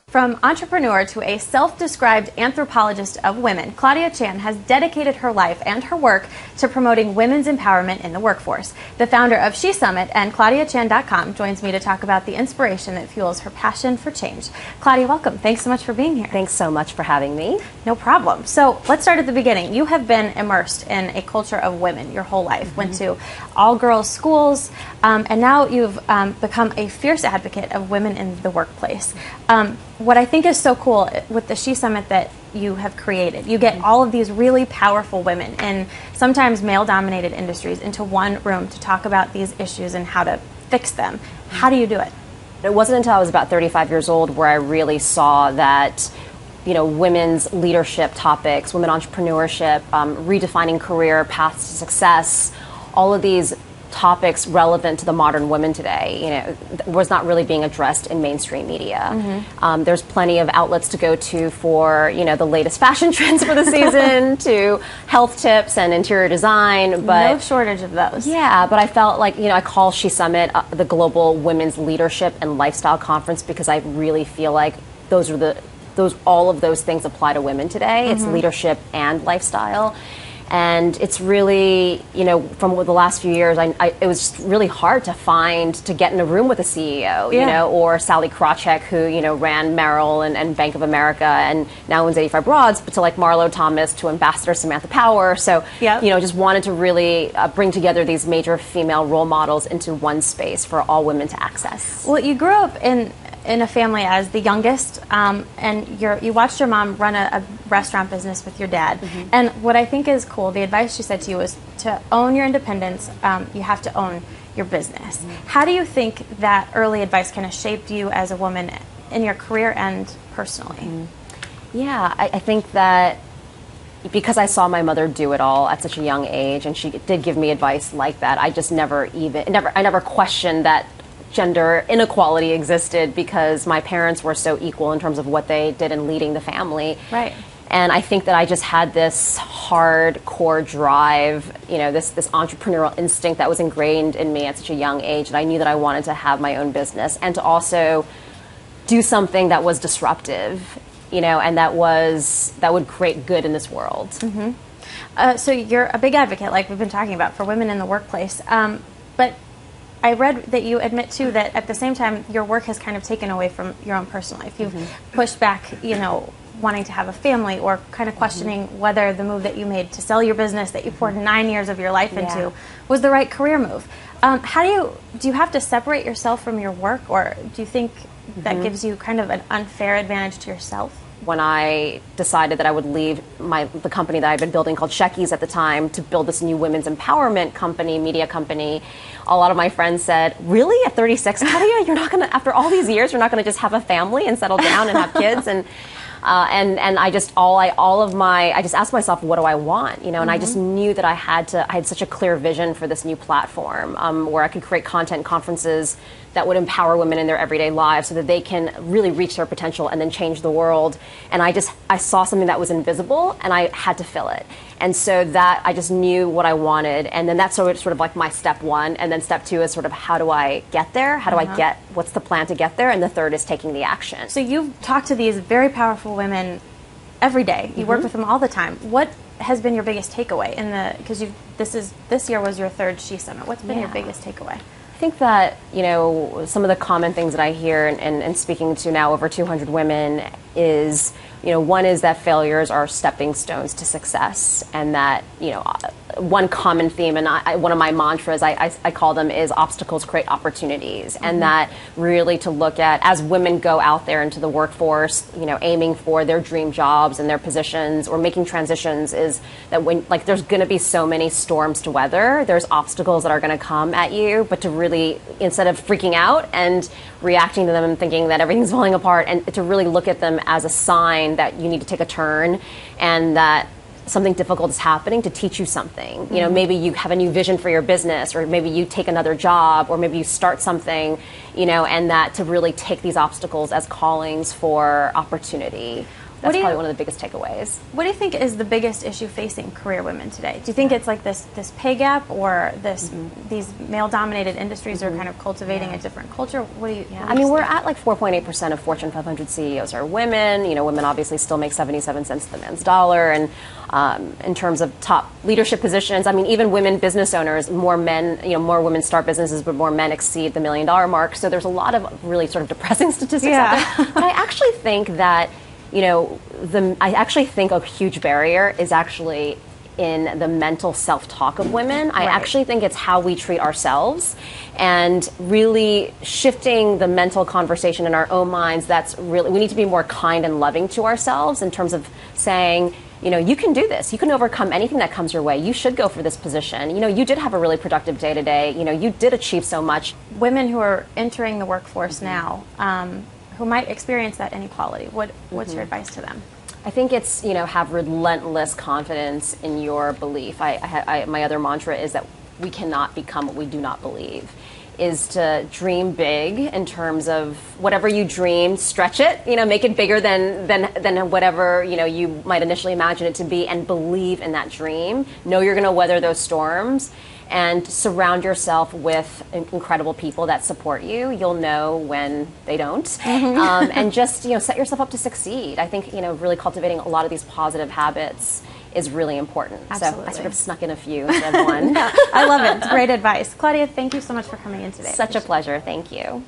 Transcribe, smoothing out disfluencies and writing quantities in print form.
From entrepreneur to a self-described anthropologist of women, Claudia Chan has dedicated her life and her work to promoting women's empowerment in the workforce. The founder of S.H.E Summit and ClaudiaChan.com joins me to talk about the inspiration that fuels her passion for change. Claudia, welcome. Thanks so much for being here. Thanks so much for having me. No problem. So let's start at the beginning. You have been immersed in a culture of women your whole life, went to all-girls schools, and now you've become a fierce advocate of women in the workplace. What I think is so cool with the S.H.E Summit that you have created, you get all of these really powerful women in sometimes male-dominated industries into one room to talk about these issues and how to fix them. How do you do it? It wasn't until I was about 35 years old where I really saw that, you know, women's leadership topics, women entrepreneurship, redefining career paths to success, all of these topics relevant to the modern women today, you know, was not really being addressed in mainstream media. There's plenty of outlets to go to for, you know, the latest fashion trends for the season, to health tips and interior design. But no shortage of those. Yeah, but I felt like, you know, I call S.H.E Summit the Global Women's Leadership and Lifestyle Conference because I really feel like all of those things apply to women today. It's leadership and lifestyle. And it's really, you know, from the last few years, it was just really hard to get in a room with a CEO, you know, or Sally Krawcheck, who, you know, ran Merrill and Bank of America and now owns 85 Broads, but to like Marlo Thomas, to Ambassador Samantha Power. So, you know, just wanted to really bring together these major female role models into one space for all women to access. Well, you grew up in a family as the youngest, and you watched your mom run a restaurant business with your dad. And what I think is cool, the advice she said to you was to own your independence. You have to own your business. How do you think that early advice kind of shaped you as a woman in your career and personally? Yeah, I think that because I saw my mother do it all at such a young age, and she did give me advice like that, I just never questioned that gender inequality existed because my parents were so equal in terms of what they did in leading the family. Right. And I think that I just had this hardcore drive, you know, this entrepreneurial instinct that was ingrained in me at such a young age that I knew that I wanted to have my own business and to also do something that was disruptive, you know, and that would create good in this world. So you're a big advocate, like we've been talking about, for women in the workplace. But I read that you admit, too, that at the same time, your work has kind of taken away from your own personal life. You've pushed back, you know, wanting to have a family or kind of questioning whether the move that you made to sell your business that you poured 9 years of your life into was the right career move. Do you have to separate yourself from your work, or do you think that gives you kind of an unfair advantage to yourself? When I decided that I would leave the company that I'd been building called S.H.E at the time to build this new women's empowerment company, media company, a lot of my friends said, "Really, at 36, Claudia, you're not going to, after all these years, you're not going to just have a family and settle down and have kids?" And I just asked myself, what do I want? You know, and I just knew that I had such a clear vision for this new platform where I could create content conferences that would empower women in their everyday lives so that they can really reach their potential and then change the world. And I saw something that was invisible and I had to fill it. And so that I just knew what I wanted. And then that's sort of like my step one. And then step two is sort of, how do I get there? How do I what's the plan to get there? And the third is taking the action. So you've talked to these very powerful women every day. You work with them all the time. What has been your biggest takeaway because this year was your third S.H.E Summit. What's been your biggest takeaway? I think that, you know, some of the common things that I hear and speaking to now over 200 women is, you know, one is that failures are stepping stones to success, and that, you know, one common theme, and one of my mantras, I call them, is obstacles create opportunities. And that really to look at, as women go out there into the workforce, you know, aiming for their dream jobs and their positions or making transitions, is that when, like, there's going to be so many storms to weather, there's obstacles that are going to come at you, but to really, instead of freaking out and reacting to them and thinking that everything's falling apart, and to really look at them as a sign that you need to take a turn and that something difficult is happening to teach you something. You know, maybe you have a new vision for your business, or maybe you take another job, or maybe you start something, you know, and that to really take these obstacles as callings for opportunity. that's probably one of the biggest takeaways. What do you think is the biggest issue facing career women today? Do you think it's like this pay gap, or these male-dominated industries are kind of cultivating a different culture? What do you? Yeah, I mean, we're at like 4.8% of Fortune 500 CEOs are women. You know, women obviously still make 77 cents to the man's dollar, and in terms of top leadership positions, I mean, even women business owners, more women start businesses, but more men exceed the $1 million mark. So there's a lot of really sort of depressing statistics out there. But I actually think that, I actually think a huge barrier is actually in the mental self-talk of women. I actually think it's how we treat ourselves, and really shifting the mental conversation in our own minds. We need to be more kind and loving to ourselves in terms of saying, you can do this. You can overcome anything that comes your way. You should go for this position. You did have a really productive day today. You did achieve so much. Women who are entering the workforce now, who might experience that inequality, what's your advice to them? I think it's, have relentless confidence in your belief. My other mantra is that we cannot become what we do not believe. Is to dream big in terms of whatever you dream, stretch it, make it bigger than whatever, you might initially imagine it to be, and believe in that dream. Know you're going to weather those storms, and surround yourself with incredible people that support you. You'll know when they don't. And just, set yourself up to succeed. I think, really cultivating a lot of these positive habits is really important. Absolutely. So I sort of snuck in a few instead of one. I love it. It's great advice. Claudia, thank you so much for coming in today. Such a pleasure. Thank you.